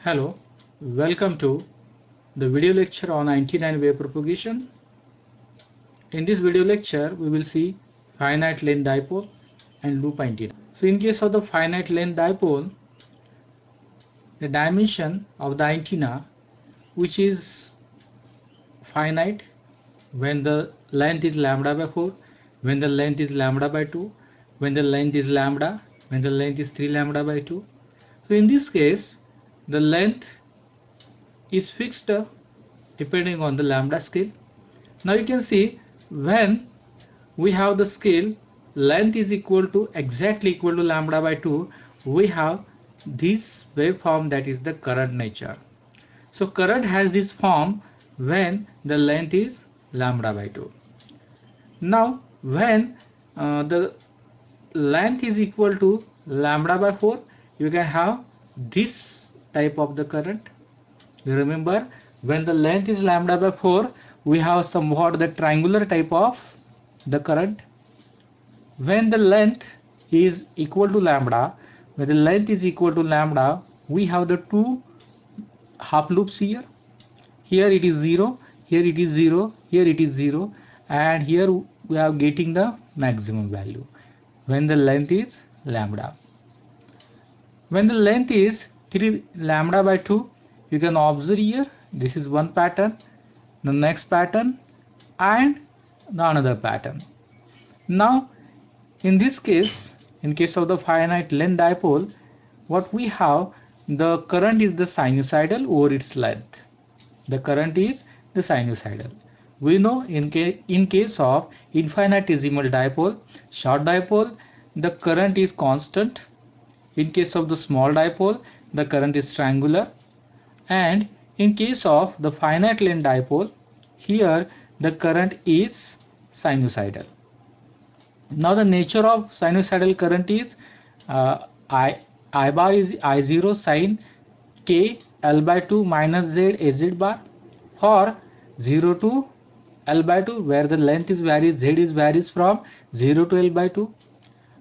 Hello, welcome to the video lecture on antenna-wave propagation. In this video lecture, we will see finite length dipole and loop antenna. So in case of the finite length dipole, the dimension of the antenna, which is finite when the length is lambda by 4, when the length is lambda by 2, when the length is lambda, when the length is 3 lambda by 2. So in this case, the length is fixed depending on the lambda scale. Now you can see when we have the scale length is equal to exactly equal to lambda by 2, we have this waveform, that is the current nature. So current has this form when the length is lambda by 2. Now when the length is equal to lambda by 4, you can have this type of the current. You remember, when the length is lambda by 4, we have somewhat the triangular type of the current. When the length is equal to lambda, when the length is equal to lambda, we have the two half loops here. Here it is 0, here it is 0, here it is 0, and here we are getting the maximum value when the length is lambda. When the length is 3 lambda by 2, you can observe here, this is one pattern, the next pattern, and the another pattern. Now in this case, in case of the finite length dipole, what we have, the current is the sinusoidal over its length. The current is the sinusoidal. We know in case of infinitesimal dipole, short dipole, the current is constant. In case of the small dipole, the current is triangular. And in case of the finite length dipole, here the current is sinusoidal. Now the nature of sinusoidal current is I bar is I0 sine k L by 2 minus Z Az bar for 0 to L by 2, where the length is varies, Z is varies from 0 to L by 2.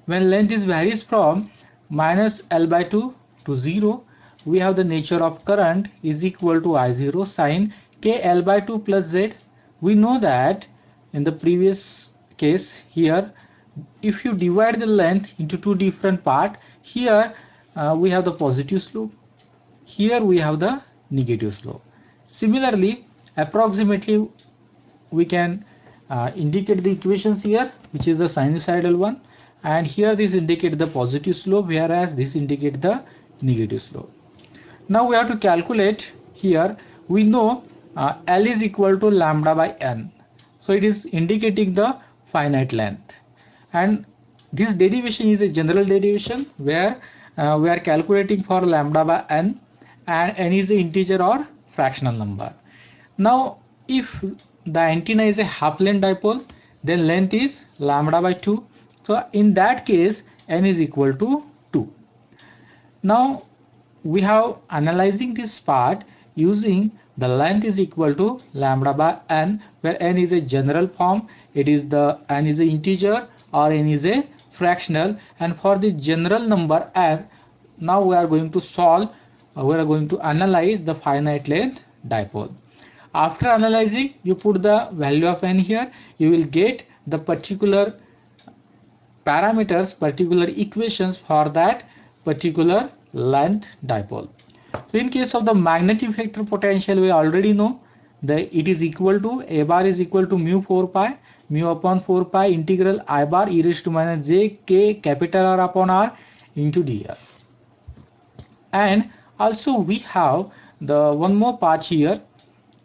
When length is varies from minus L by 2 to 0, we have the nature of current is equal to I0 sine k L by 2 plus Z. We know that in the previous case here, if you divide the length into two different parts, here we have the positive slope, here we have the negative slope. Similarly, approximately we can indicate the equations here, which is the sinusoidal one, and here this indicate the positive slope, whereas this indicate the negative slope. Now we have to calculate here. We know L is equal to lambda by n, so it is indicating the finite length, and this derivation is a general derivation where we are calculating for lambda by n, and n is the integer or fractional number. Now if the antenna is a half length dipole, then length is lambda by 2, so in that case n is equal to 2. Now we have analyzing this part using the length is equal to lambda by n, where n is a general form, it is the n is a integer or n is a fractional, and for the general number n, now we are going to solve, we are going to analyze the finite length dipole. After analyzing, you put the value of n here, you will get the particular parameters, particular equations for that particular length dipole. So in case of the magnetic vector potential, we already know that it is equal to A bar is equal to mu 4 pi, mu upon 4 pi integral I bar e raised to minus j k capital R upon R into dr. And also we have the one more part here,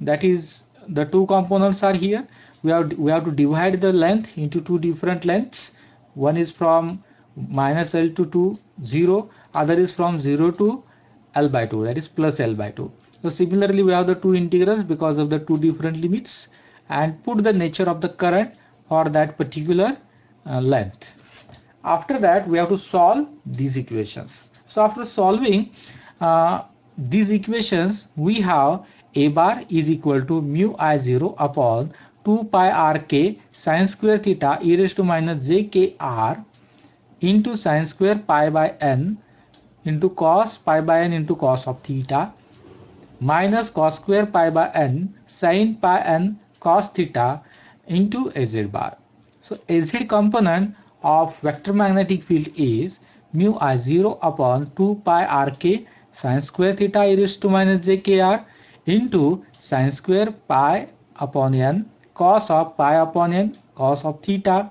that is the two components are here. We have to divide the length into two different lengths. One is from minus L to 0, other is from 0 to L by 2, that is plus L by 2. So similarly we have the two integrals because of the two different limits, and put the nature of the current for that particular length. After that we have to solve these equations. So after solving these equations, we have A bar is equal to mu I0 upon 2 pi rk sine square theta e raised to minus j k r into sine square pi by n into cos pi by n into cos of theta minus cos square pi by n sin pi n cos theta into Az bar. So Az component of vector magnetic field is mu I0 upon 2 pi rk sin square theta e raised to minus j kr into sin square pi upon n cos of pi upon n cos of theta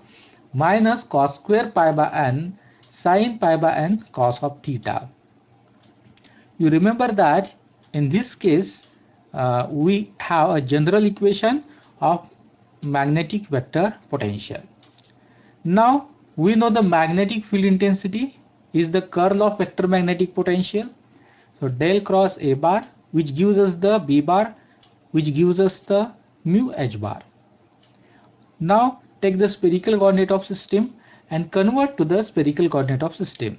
minus cos square pi by n sin pi by n cos of theta. You remember that in this case we have a general equation of magnetic vector potential. Now we know the magnetic field intensity is the curl of vector magnetic potential. So del cross A bar, which gives us the B bar, which gives us the mu H bar. Now take the spherical coordinate of system and convert to the spherical coordinate of system.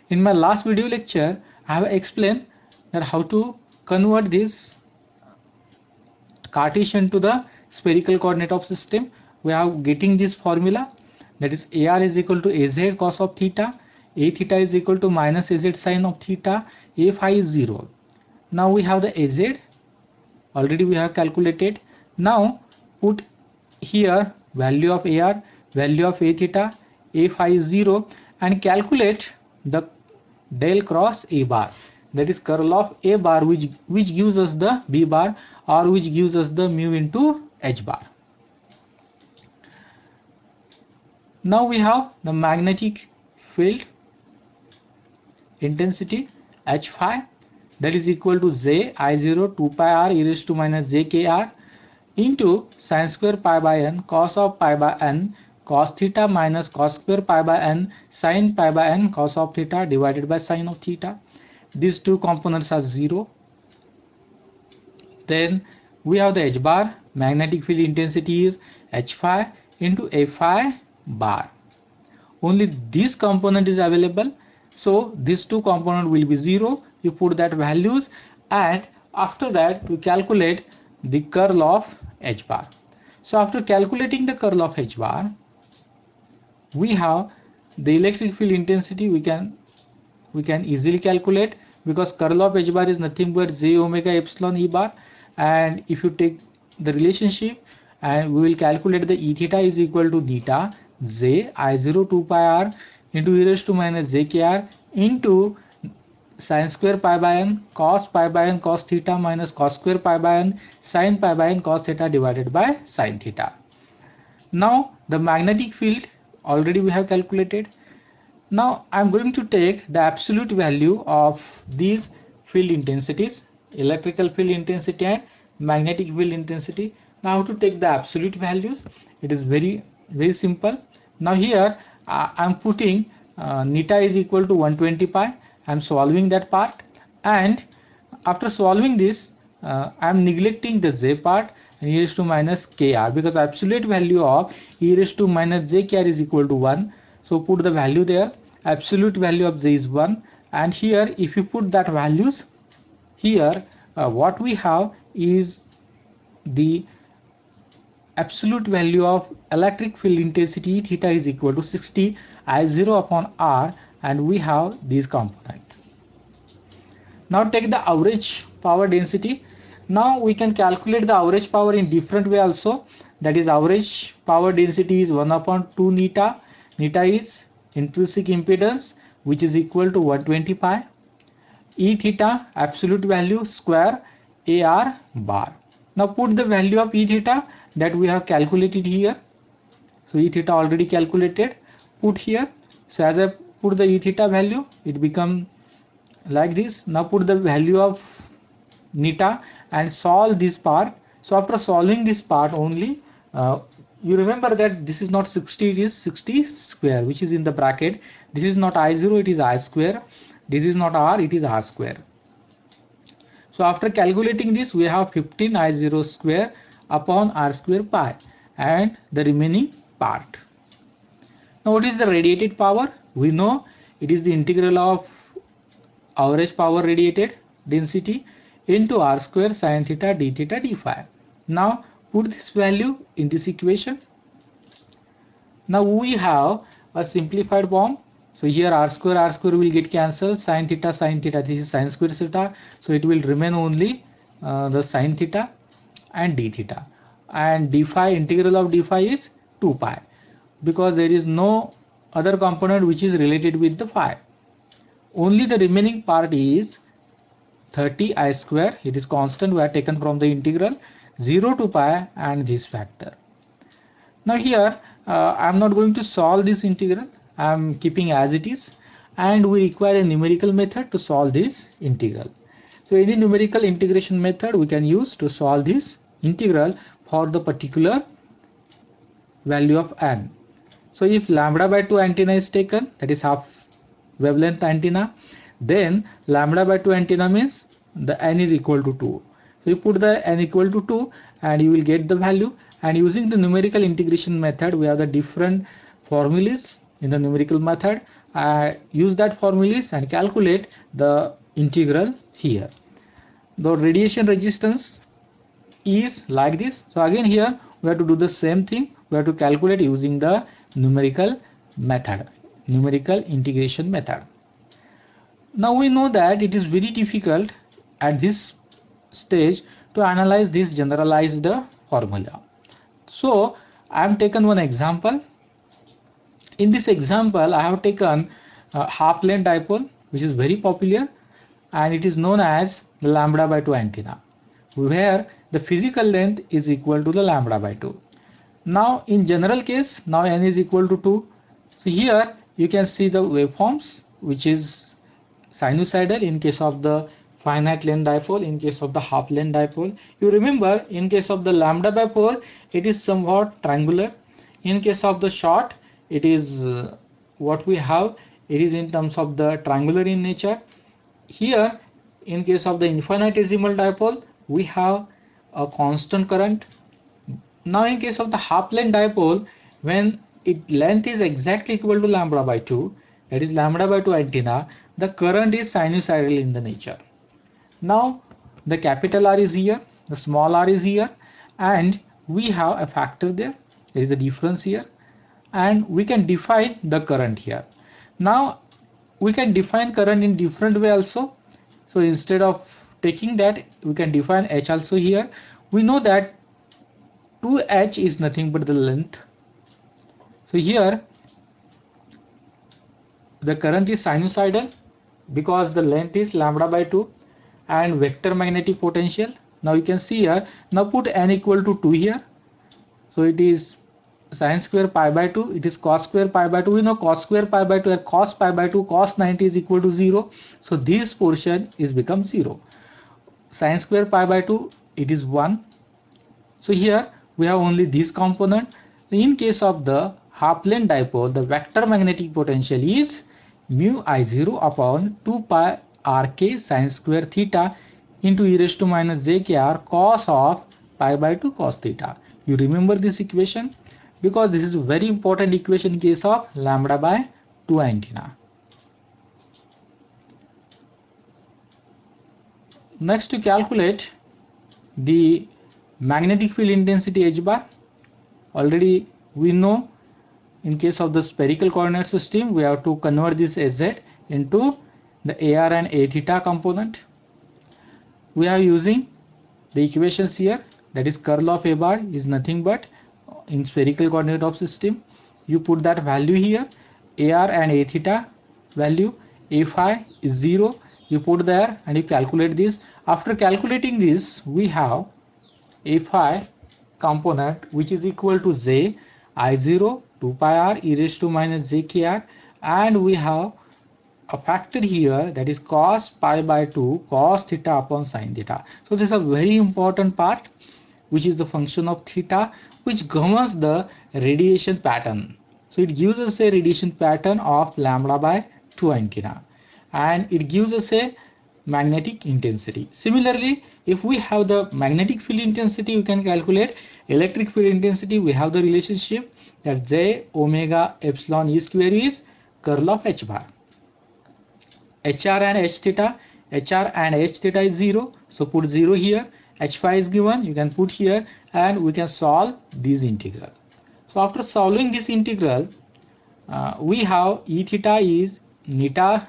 In my last video lecture, I have explained that how to convert this Cartesian to the spherical coordinate of system. We are getting this formula, that is AR is equal to AZ cos of theta, A theta is equal to minus AZ sin of theta, A phi is 0. Now we have the AZ, already we have calculated. Now put here value of AR, value of A theta, A phi is 0, and calculate the del cross A bar, that is curl of A bar, which gives us the B bar, or which gives us the mu into H bar. Now we have the magnetic field intensity H phi, that is equal to J I0 2 pi r e raised to minus j kr into sin square pi by n cos of pi by n cos theta minus cos square pi by n sin pi by n cos of theta divided by sin of theta. These two components are 0. Then we have the H bar, magnetic field intensity is H phi into A phi bar. Only this component is available, so these two components will be 0. You put that values, and after that you calculate the curl of H bar. So after calculating the curl of H bar, we have the electric field intensity. We can easily calculate, because curl of H bar is nothing but j omega epsilon E bar, and if you take the relationship, and we will calculate the E theta is equal to theta j I0 2 pi r into e raised to minus j kr into sin square pi by n cos pi by n cos theta minus cos square pi by n sin pi by n cos theta divided by sin theta. Now the magnetic field already we have calculated. Now I'm going to take the absolute value of these field intensities, electrical field intensity and magnetic field intensity. Now how to take the absolute values? It is very simple. Now here I'm putting neta is equal to 120 pi. I'm solving that part, and after solving this I'm neglecting the j part and e raised to minus kr, because absolute value of e raised to minus j kr is equal to 1. So put the value there. Absolute value of j is 1, and here if you put that values here, what we have is the absolute value of electric field intensity theta is equal to 60 I0 upon r, and we have these component. Now take the average power density. Now we can calculate the average power in different way also. That is, average power density is 1 upon 2 neta. Neta is intrinsic impedance, which is equal to 120 pi. E theta absolute value square AR bar. Now put the value of E theta that we have calculated here. So E theta already calculated. Put here. So as I put the E theta value, it become like this. Now put the value of neta and solve this part. So after solving this part only, you remember that this is not 60, it is 60 square, which is in the bracket. This is not I0, it is I square. This is not R, it is R square. So after calculating this, we have 15 I0 square upon R square pi and the remaining part. Now what is the radiated power? We know it is the integral of average power radiated density into r square sin theta d theta d phi. Now put this value in this equation. Now we have a simplified form. So here r square will get cancelled, sin theta, this is sin square theta, so it will remain only the sine theta and d theta, and d phi, integral of d phi is 2 pi, because there is no other component which is related with the phi. Only the remaining part is 30 I square. It is constant, we are taken from the integral 0 to pi and this factor. Now here I'm not going to solve this integral, I'm keeping as it is, and we require a numerical method to solve this integral. So any numerical integration method we can use to solve this integral for the particular value of n. So if lambda by 2 antenna is taken, that is half wavelength antenna, then lambda by 2 antenna means the n is equal to 2. So you put the n equal to 2 and you will get the value, and using the numerical integration method we have the different formulas in the numerical method. Use that formulas and calculate the integral here. The radiation resistance is like this. So again here we have to do the same thing, we have to calculate using the numerical method, numerical integration method. Now we know that it is very difficult at this stage to analyze this generalized formula. So I have taken one example. In this example I have taken a half plane dipole, which is very popular, and it is known as the lambda by 2 antenna, where the physical length is equal to the lambda by 2. Now in general case, now n is equal to 2. So here you can see the waveforms, which is sinusoidal in case of the finite length dipole, in case of the half length dipole. You remember in case of the lambda by 4 it is somewhat triangular. In case of the short it is what we have, it is in terms of the triangular in nature. Here in case of the infinitesimal dipole we have a constant current. Now in case of the half plane dipole, when its length is exactly equal to lambda by 2, that is lambda by 2 antenna, the current is sinusoidal in the nature. Now the capital R is here, the small r is here, and we have a factor there, there is a difference here, and we can define the current here. Now we can define current in different way also. So instead of taking that, we can define H also here. We know that 2h is nothing but the length. So here the current is sinusoidal because the length is lambda by 2, and vector magnetic potential. Now you can see here, now put n equal to 2 here. So it is sine square pi by 2, it is cos square pi by 2. We know cos square pi by 2 and cos pi by 2, cos 90 is equal to 0. So this portion is become 0. Sine square pi by 2, it is 1. So here we have only this component. In case of the half plane dipole, the vector magnetic potential is mu I0 upon 2 pi rk sine square theta into e raised to minus jkr cos of pi by 2 cos theta. You remember this equation because this is a very important equation in case of lambda by 2 antenna. Next, to calculate the magnetic field intensity h bar, already we know in case of the spherical coordinate system we have to convert this Sz into the AR and A theta component. We are using the equations here, that is curl of A bar is nothing but in spherical coordinate of system, you put that value here, AR and A theta value, A phi is 0, you put there and you calculate this. After calculating this, we have A phi component which is equal to J I0 2 pi r e raised to minus jkr, and we have a factor here, that is cos pi by 2 cos theta upon sin theta. So this is a very important part, which is the function of theta, which governs the radiation pattern. So it gives us a radiation pattern of lambda by 2 antenna, and it gives us a magnetic intensity. Similarly, if we have the magnetic field intensity, we can calculate electric field intensity. We have the relationship that J omega epsilon E square is curl of H bar. HR and H theta, HR and H theta is 0, so put 0 here. H phi is given, you can put here, and we can solve this integral. So after solving this integral, we have E theta is neta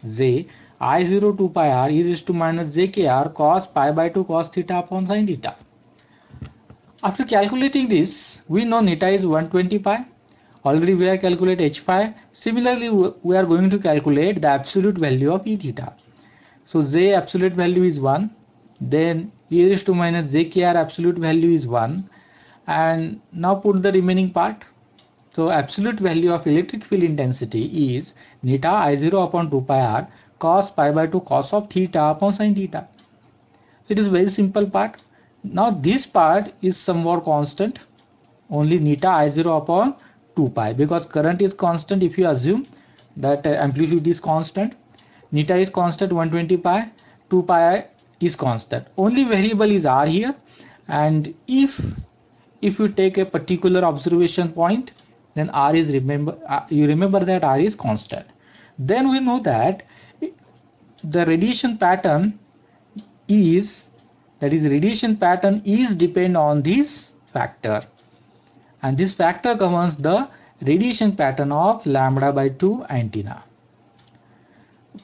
J I0 2 pi r e raised to minus j k r cos pi by 2 cos theta upon sin theta. After calculating this, we know neta is 120 pi. Already we have calculated h pi. Similarly, we are going to calculate the absolute value of e theta. So j absolute value is 1. Then e raised to minus j k r absolute value is 1. And now put the remaining part. So absolute value of electric field intensity is neta I0 upon 2 pi r cos pi by 2 cos of theta upon sin theta. So it is very simple part. Now this part is somewhat constant, only neta I0 upon 2 pi, because current is constant. If you assume that amplitude is constant, neta is constant 120 pi, 2 pi is constant. Only variable is r here, and if you take a particular observation point, then r is you remember that r is constant. Then we know that the radiation pattern is radiation pattern is depend on this factor, and this factor governs the radiation pattern of lambda by 2 antenna.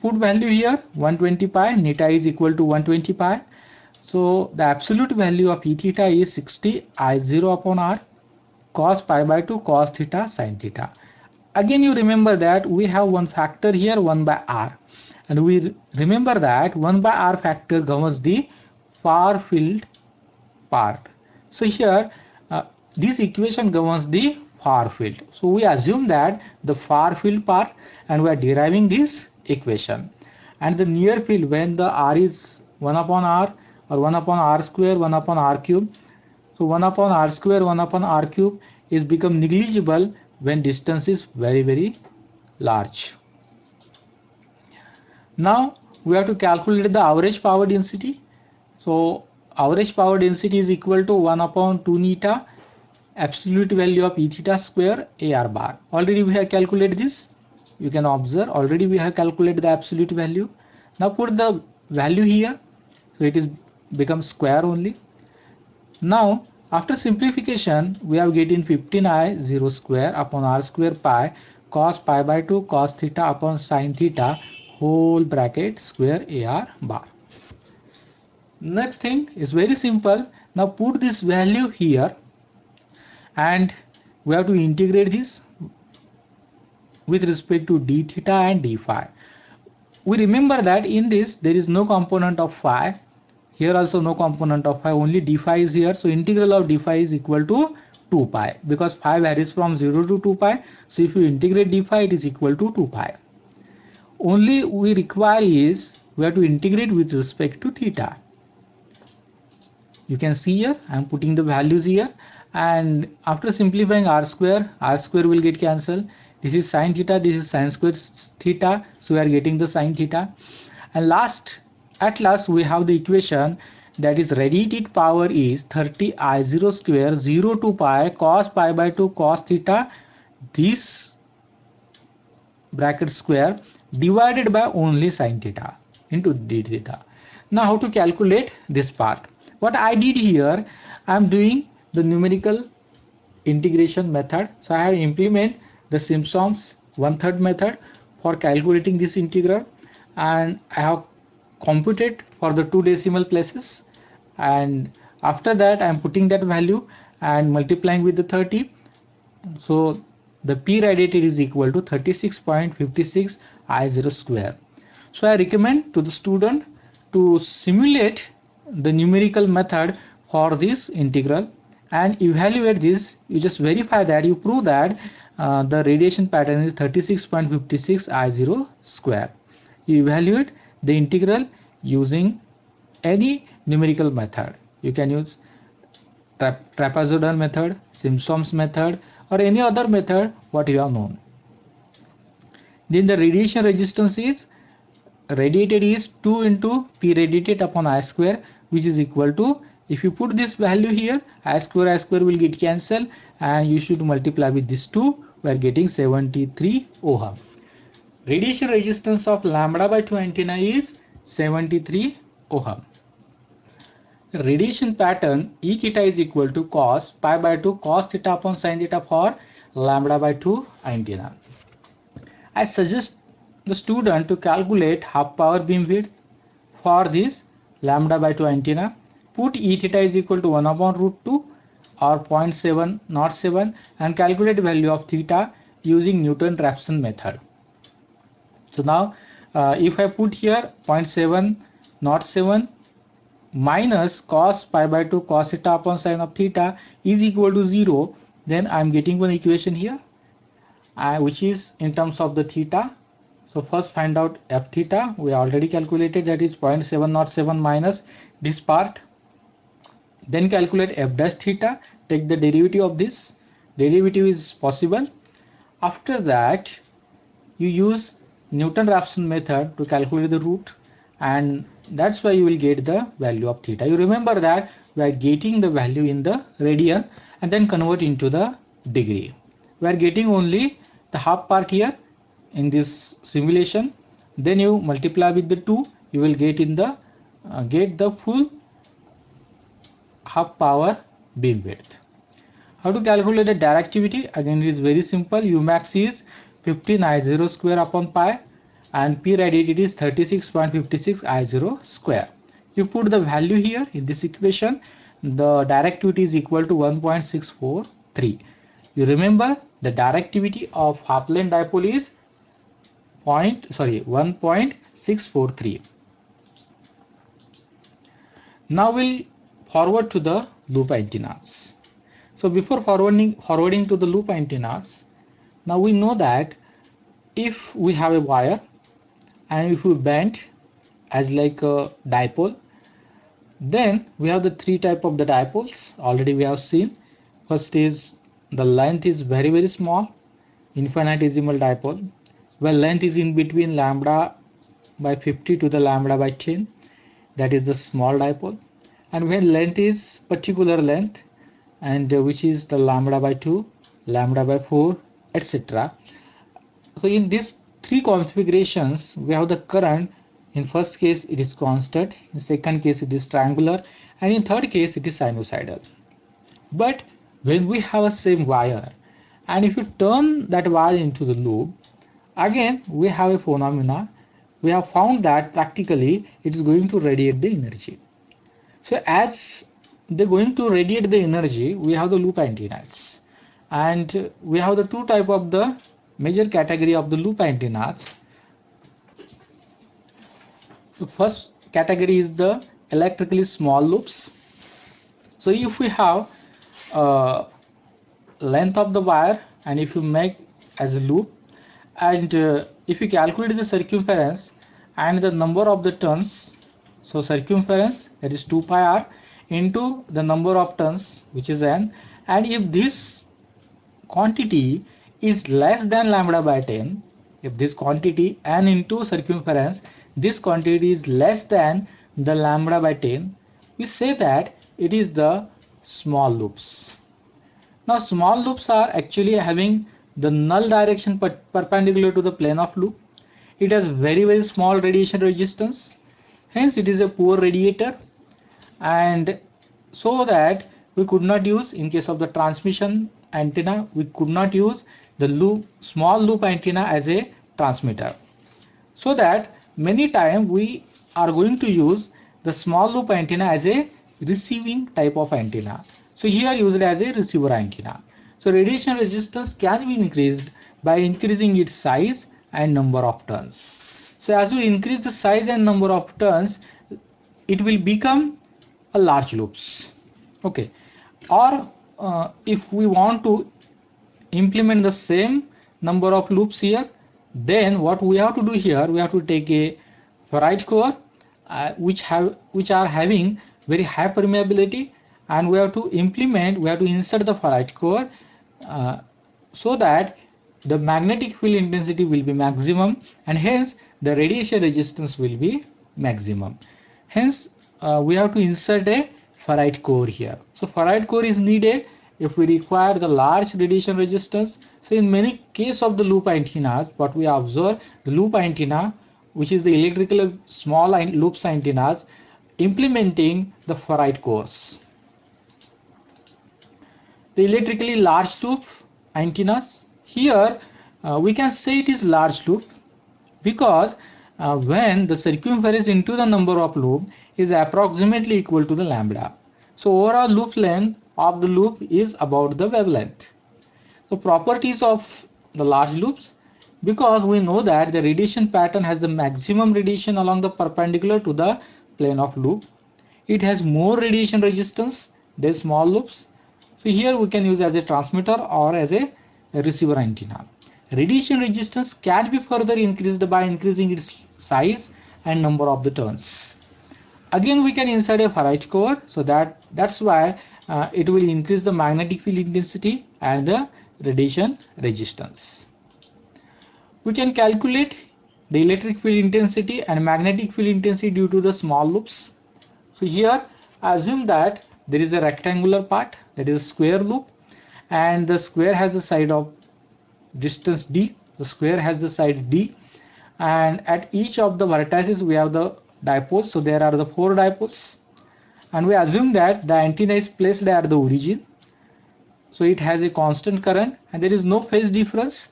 Put value here 120 pi, neta is equal to 120 pi. So the absolute value of E theta is 60 I0 upon r cos pi by 2 cos theta sin theta. Again you remember that we have one factor here 1 by r, and we remember that 1 by r factor governs the far field part. So here this equation governs the far field. So we assume that the far field part, and we are deriving this equation. And the near field, when the r is 1 upon r or 1 upon r square 1 upon r cube, so 1 upon r square 1 upon r cube is become negligible when distance is very large. Now we have to calculate the average power density. So average power density is equal to 1 upon 2 neta absolute value of E theta square AR bar. Already we have calculated this. You can observe already we have calculated the absolute value. Now put the value here. So it is become square only. Now after simplification we have getting 15I0 square upon r square pi cos pi by 2 cos theta upon sin theta whole bracket square AR bar. Next thing is very simple. Now put this value here, and we have to integrate this with respect to d theta and d phi. We remember that in this there is no component of phi. Here also no component of phi, only d phi is here. So integral of d phi is equal to 2 pi, because phi varies from 0 to 2 pi. So if you integrate d phi, it is equal to 2 pi. Only we require is we have to integrate with respect to theta. You can see here I am putting the values here, and after simplifying r square will get cancelled. This is sin theta, this is sin square theta, so we are getting the sin theta. And at last we have the equation, that is radiated power is 30 I0 square 0 to pi cos pi by 2 cos theta, this bracket square divided by only sin theta into d theta. Now how to calculate this part? What I did here, I am doing the numerical integration method. So I have implement the Simpson's 1/3 method for calculating this integral, and I have computed for the 2 decimal places, and after that I am putting that value and multiplying with the 30. So the P radiated is equal to 36.56 I0 square. So I recommend to the student to simulate the numerical method for this integral and evaluate this. You just verify that, you prove that the radiation pattern is 36.56 I0 square. You evaluate the integral using any numerical method. You can use trapezoidal method, Simpson's method, or any other method what you have known. Then the radiation resistance is radiated is 2 into P radiated upon I square, which is equal to, if you put this value here, I square will get cancelled, and you should multiply with this 2, we are getting 73 ohm. Radiation resistance of lambda by 2 antenna is 73 ohm. Radiation pattern E theta is equal to cos pi by 2 cos theta upon sin theta for lambda by 2 antenna. I suggest the student to calculate half power beam width for this lambda by 2 antenna. Put E theta is equal to 1 upon root 2 or 0.707 and calculate value of theta using Newton-Raphson method. So now if I put here 0.707 minus cos pi by 2 cos theta upon sine of theta is equal to 0, then I am getting one equation here which is in terms of the theta. So first find out f theta, we already calculated, that is 0.707 minus this part. Then calculate f dash theta, take the derivative of this, derivative is possible. After that you use Newton-Raphson method to calculate the root, and that's why you will get the value of theta. You remember that we are getting the value in the radian and then convert into the degree. We are getting only the half part here in this simulation, then you multiply with the 2, you will get in the get the full half power beam width. How to calculate the directivity? Again, it is very simple. Umax is 15 I0 square upon pi and P radiated is 36.56 I0 square. You put the value here in this equation, the directivity is equal to 1.643. You remember the directivity of half length dipole is 1.643. Now we'll forward to the loop antennas. So before forwarding to the loop antennas, now we know that if we have a wire and if we bend as like a dipole, then we have the three type of the dipoles already we have seen. First is the length is very small, infinitesimal dipole, where length is in between lambda by 50 to the lambda by 10, that is the small dipole. And when length is particular length, and which is the lambda by 2, lambda by 4, etc. So in these three configurations we have the current. In first case it is constant, in second case it is triangular, and in third case it is sinusoidal. But when we have a same wire and if you turn that wire into the loop, again we have a phenomena. We have found that practically it is going to radiate the energy. So as they're going to radiate the energy, we have the loop antennas, and we have the two type of the major category of the loop antennas. The first category is the electrically small loops. So if we have length of the wire and if you make as a loop, and if you calculate the circumference and the number of the turns, so circumference, that is 2 pi r into the number of turns, which is n, and if this quantity is less than lambda by 10, if this quantity n into circumference, this quantity is less than the lambda by 10, we say that it is the small loops. Now small loops are actually having the null direction perpendicular to the plane of loop. It has very small radiation resistance, hence it is a poor radiator, and so that we could not use, in case of the transmission antenna, we could not use the small loop antenna as a transmitter. So that many times we are going to use the small loop antenna as a receiving type of antenna. So here used as a receiver antenna. So radiation resistance can be increased by increasing its size and number of turns. So as we increase the size and number of turns, it will become a large loops. Okay. Or if we want to implement the same number of loops here, then what we have to do here, we have to take a ferrite core which are having very high permeability, and we have to insert the ferrite core so that the magnetic field intensity will be maximum, and hence the radiation resistance will be maximum. Hence we have to insert a ferrite core here. So ferrite core is needed if we require the large radiation resistance. So in many cases of the loop antennas, what we observe, the loop antenna, which is the electrical small loops antennas, implementing the ferrite cores. The electrically large loop antennas, here we can say it is large loop, because when the circumference into the number of loop is approximately equal to the lambda. So overall loop length of the loop is about the wavelength. So properties of the large loops, because we know that the radiation pattern has the maximum radiation along the perpendicular to the plane of loop. It has more radiation resistance than small loops. So here we can use as a transmitter or as a receiver antenna. Radiation resistance can be further increased by increasing its size and number of the turns. Again, we can insert a ferrite core, so that's why it will increase the magnetic field intensity and the radiation resistance. We can calculate the electric field intensity and magnetic field intensity due to the small loops. So here assume that there is a rectangular part, that is a square loop, and the square has the side of distance d, the square has the side d, and at each of the vertices we have the dipoles. So there are the 4 dipoles, and we assume that the antenna is placed at the origin, so it has a constant current and there is no phase difference,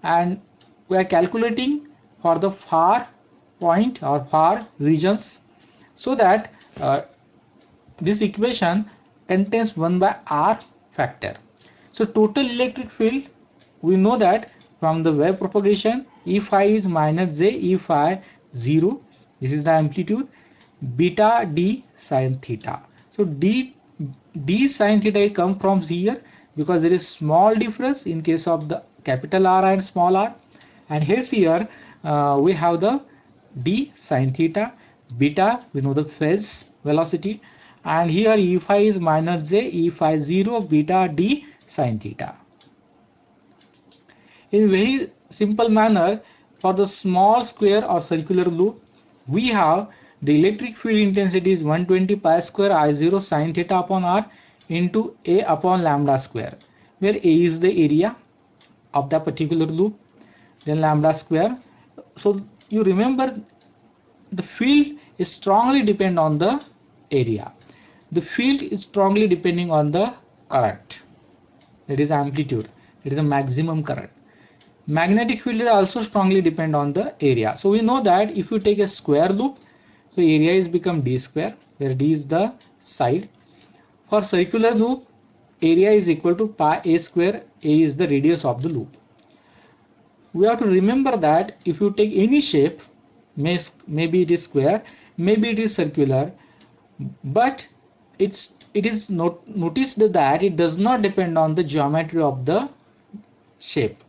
and we are calculating for the far point or far regions, so that this equation contains 1 by r factor. So total electric field, we know that from the wave propagation, E phi is minus j E phi 0. This is the amplitude, beta d sine theta. So d sine theta come from here because there is small difference in case of the capital R and small r. And hence here we have the d sine theta, beta we know the phase velocity, and here E phi is minus j E phi 0 beta d sine theta. In very simple manner, for the small square or circular loop, we have the electric field intensity is 120 pi square I0 sine theta upon r into A upon lambda square, where A is the area of the particular loop, then lambda square. So you remember the field is strongly depend on the area. The field is strongly depending on the current, that is amplitude, that is a maximum current. Magnetic field is also strongly depend on the area. So we know that if you take a square loop, so area is become d square, where d is the side. For circular loop, area is equal to pi a square, a is the radius of the loop. We have to remember that if you take any shape, maybe it is square, maybe it is circular, but it is noticed that it does not depend on the geometry of the shape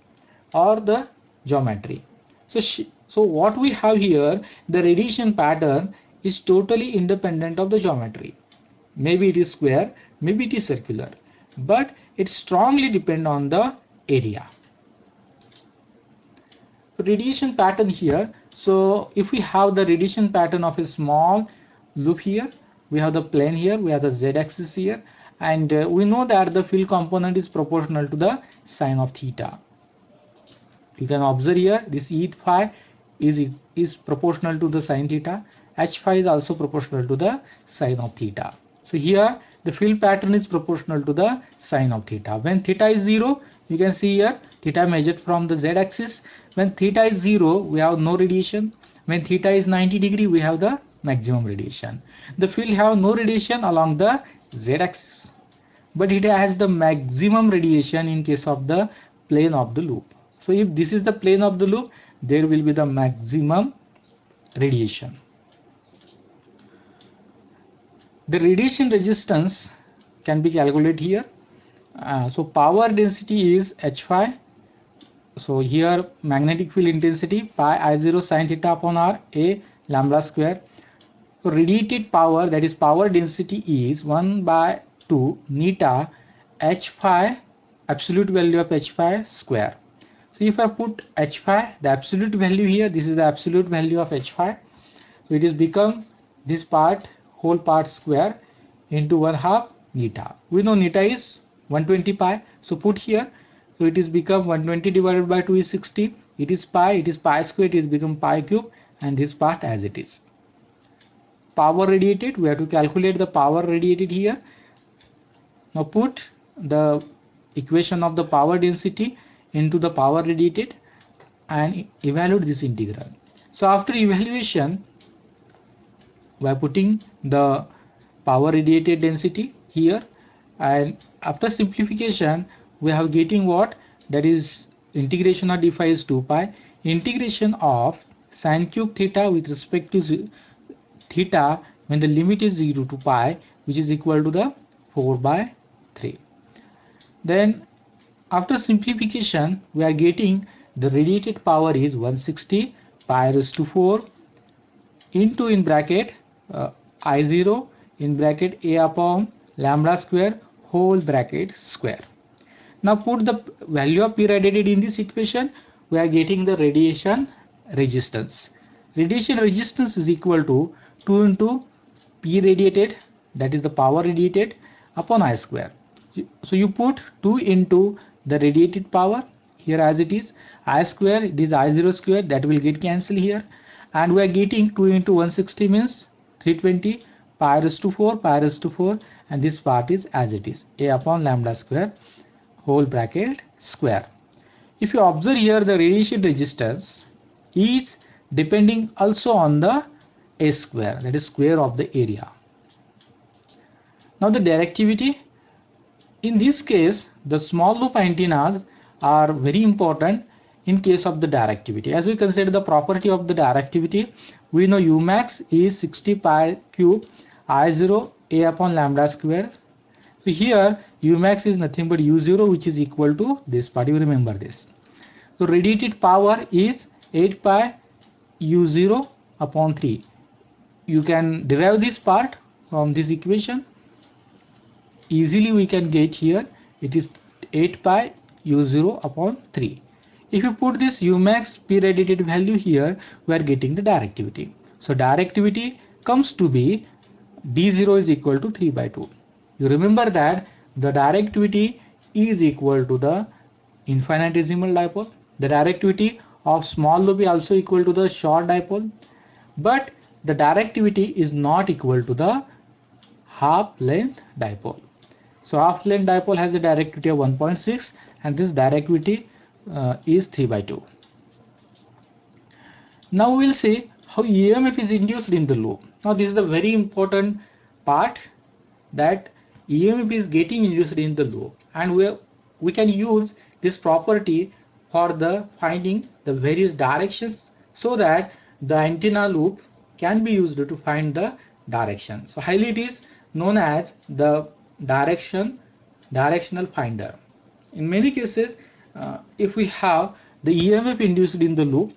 or the geometry. So what we have here, the radiation pattern is totally independent of the geometry. Maybe it is square, maybe it is circular, but it strongly depends on the area. Radiation pattern here. So if we have the radiation pattern of a small loop here, we have the plane here, we have the z-axis here, and we know that the field component is proportional to the sine of theta. You can observe here this E phi is proportional to the sine theta. H phi is also proportional to the sine of theta. So here the field pattern is proportional to the sine of theta. When theta is 0, you can see here theta measured from the z axis. When theta is 0, we have no radiation. When theta is 90 degree, we have the maximum radiation. The field have no radiation along the z axis, but it has the maximum radiation in case of the plane of the loop. So if this is the plane of the loop, there will be the maximum radiation. The radiation resistance can be calculated here. So power density is H phi. So here magnetic field intensity pi I0 sine theta upon r a lambda square. So radiated power, that is power density, is 1 by 2 neta H phi, absolute value of H phi square. So if I put H phi, the absolute value here, this is the absolute value of H phi. So it is become this part, whole part square into 1/2 neta. We know neta is 120 pi. So put here. So it is become 120 divided by 2 is 60. It is pi square, it is become pi cube, and this part as it is. Power radiated, we have to calculate the power radiated here. Now put the equation of the power density into the power radiated. and evaluate this integral. So after evaluation, we are putting the power radiated density here, and after simplification we have getting what, that is integration of d phi is 2 pi integration of sine cube theta with respect to theta when the limit is 0 to pi, which is equal to the 4 by 3. Then after simplification we are getting the radiated power is 160 pi raised to 4 into in bracket I0 in bracket a upon lambda square whole bracket square. Now put the value of P radiated in this equation, we are getting the radiation resistance. Radiation resistance is equal to 2 into P radiated, that is the power radiated, upon I square. So you put 2 into the radiated power here as it is, I square, it is I0 square, that will get cancelled here, and we are getting 2 into 160 means 320 pi raised to 4 pi raised to 4, and this part is as it is, a upon lambda square whole bracket square. If you observe here, the radiation resistance is depending also on the a square, that is square of the area. Now the directivity, in this case the small loop antennas are very important in case of the directivity. As we consider the property of the directivity, we know Umax is 60 pi cube I0 a upon lambda square. So here Umax is nothing but U0, which is equal to this part, you remember this. So radiated power is 8 pi U0 upon 3. You can derive this part from this equation. Easily we can get here, it is 8 pi U0 upon 3. If you put this Umax P radiated value here, we are getting the directivity. So directivity comes to be D0 is equal to 3 by 2. You remember that the directivity is equal to the infinitesimal dipole. The directivity of small loop is also equal to the short dipole, but the directivity is not equal to the half length dipole. So half length dipole has a directivity of 1.6 and this directivity is 3 by 2. Now we will see how EMF is induced in the loop. Now this is a very important part, that EMF is getting induced in the loop, and we can use this property for the finding the various directions, so that the antenna loop can be used to find the direction. So highly it is known as the directional finder. In many cases, if we have the EMF induced in the loop,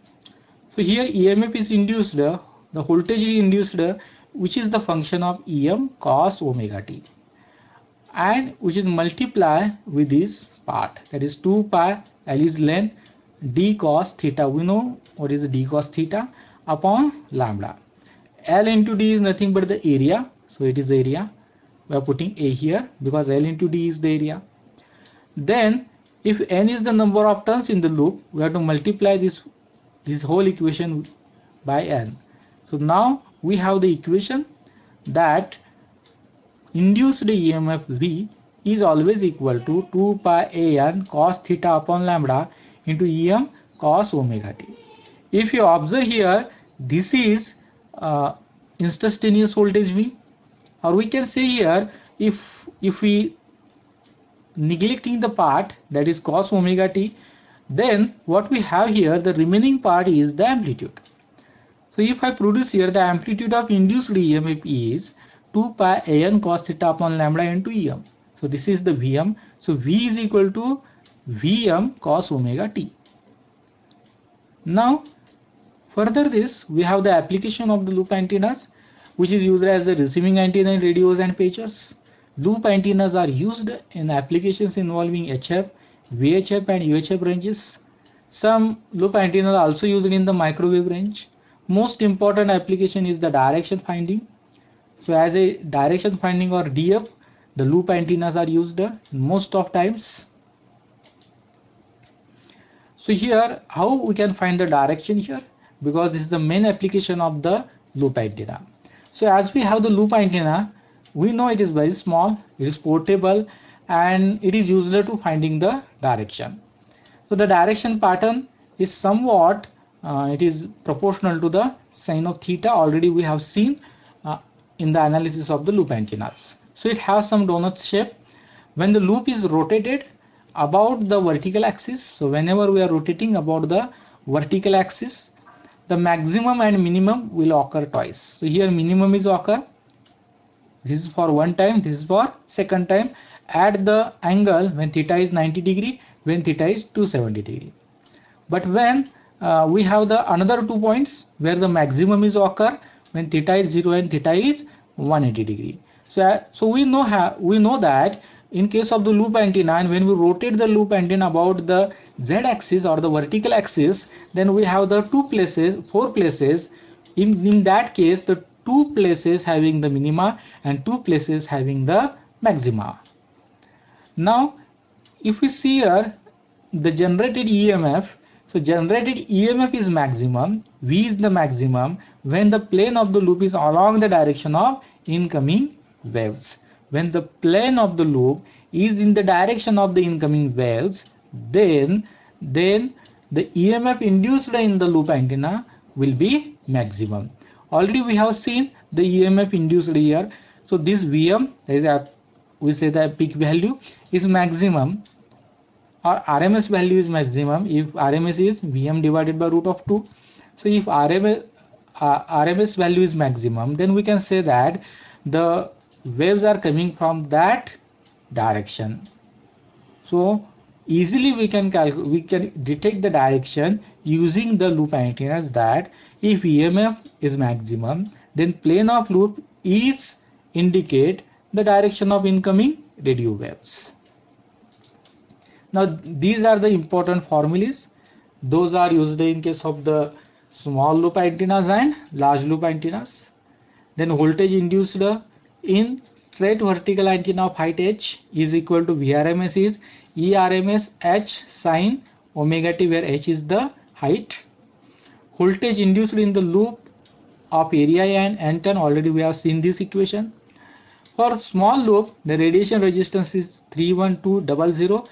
so here EMF is induced, the voltage is induced, which is the function of Em cos omega t, and which is multiplied with this part, that is 2 pi L is length d cos theta. We know what is the d cos theta upon lambda. L into d is nothing but the area, so it is area. We are putting a here because L into d is the area. Then if n is the number of turns in the loop, we have to multiply this whole equation by n. So now we have the equation that induced EMF V is always equal to 2 pi an cos theta upon lambda into Em cos omega t. If you observe here, this is instantaneous voltage V, or we can say here, if we neglecting the part that is cos omega t, then what we have here, the remaining part is the amplitude. So if I produce here, the amplitude of induced EMF is 2 pi an cos theta upon lambda into Em. So this is the Vm. So V is equal to Vm cos omega t. Now further this, we have the application of the loop antennas, which is used as a receiving antenna in radios and pagers. Loop antennas are used in applications involving HF, VHF and UHF ranges. Some loop antennas are also used in the microwave range. Most important application is the direction finding. So as a direction finding or DF, the loop antennas are used most of times. So here how we can find the direction here, because this is the main application of the loop antenna. So as we have the loop antenna, we know it is very small, it is portable, and it is useful to finding the direction. So the direction pattern is somewhat it is proportional to the sine of theta. Already we have seen in the analysis of the loop antennas. So it has some donut shape. When the loop is rotated about the vertical axis, so whenever we are rotating about the vertical axis, the maximum and minimum will occur twice. So here minimum is occur. This is for one time, this is for second time at the angle when theta is 90 degree, when theta is 270 degree. But when we have the another 2 points where the maximum is occur when theta is 0 and theta is 180 degree. So we know that in case of the loop antenna, and when we rotate the loop antenna about the z axis or the vertical axis, then we have the four places. In that case, the 2 places having the minima and 2 places having the maxima. Now if we see here the generated EMF, so generated EMF is maximum, V is the maximum when the plane of the loop is along the direction of incoming waves. When the plane of the loop is in the direction of the incoming waves, then the EMF induced in the loop antenna will be maximum. Already we have seen the EMF induced here. So this VM, we say the peak value is maximum, or RMS value is maximum if RMS is Vm divided by root of 2. So if RMS value is maximum, then we can say that the waves are coming from that direction. So easily we can detect the direction using the loop antennas, that if EMF is maximum, then plane of loop is indicate the direction of incoming radio waves. Now these are the important formulas. Those are used in case of the small loop antennas and large loop antennas. Then voltage induced in straight vertical antenna of height h is equal to Vrms is ERMS h sine omega t, where h is the height. Voltage induced in the loop of area and antenna, already we have seen this equation. For small loop, the radiation resistance is 31200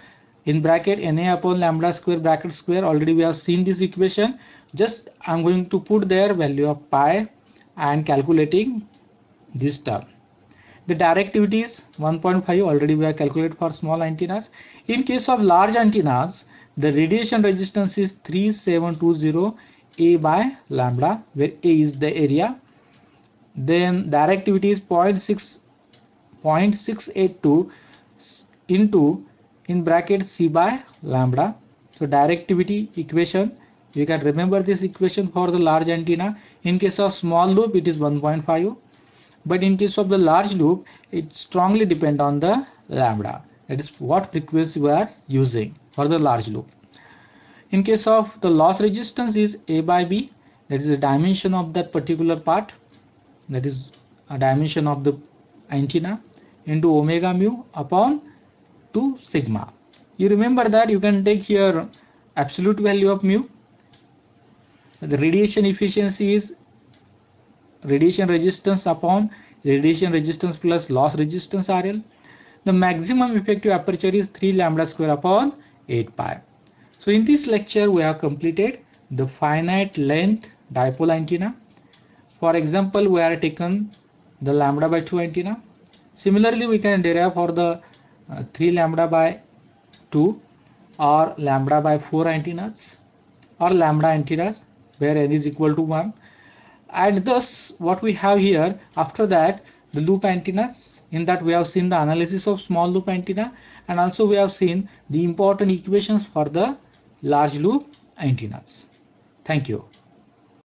in bracket Na upon lambda square bracket square. Already we have seen this equation. Just I'm going to put their value of pi and calculating this term. The directivity is 1.5. Already we have calculated for small antennas. In case of large antennas, the radiation resistance is 3720 A by lambda, where A is the area. Then directivity is 0.682 into in bracket C by lambda. So directivity equation, you can remember this equation for the large antenna. In case of small loop, it is 1.5, but in case of the large loop, it strongly depend on the lambda. That is what frequency we are using for the large loop. In case of the loss resistance is A by B, that is the dimension of that particular part, that is a dimension of the antenna, into omega mu upon 2 sigma. You remember that you can take here absolute value of mu. The radiation efficiency is radiation resistance upon radiation resistance plus loss resistance RL. The maximum effective aperture is 3 lambda square upon 8 pi. So in this lecture we have completed the finite length dipole antenna. For example, we are taken the lambda by 2 antenna. Similarly, we can derive for the 3 lambda by 2 or lambda by 4 antennas or lambda antennas where n is equal to 1. And thus what we have here, after that the loop antennas, in that we have seen the analysis of small loop antenna, and also we have seen the important equations for the large loop antennas. Thank you.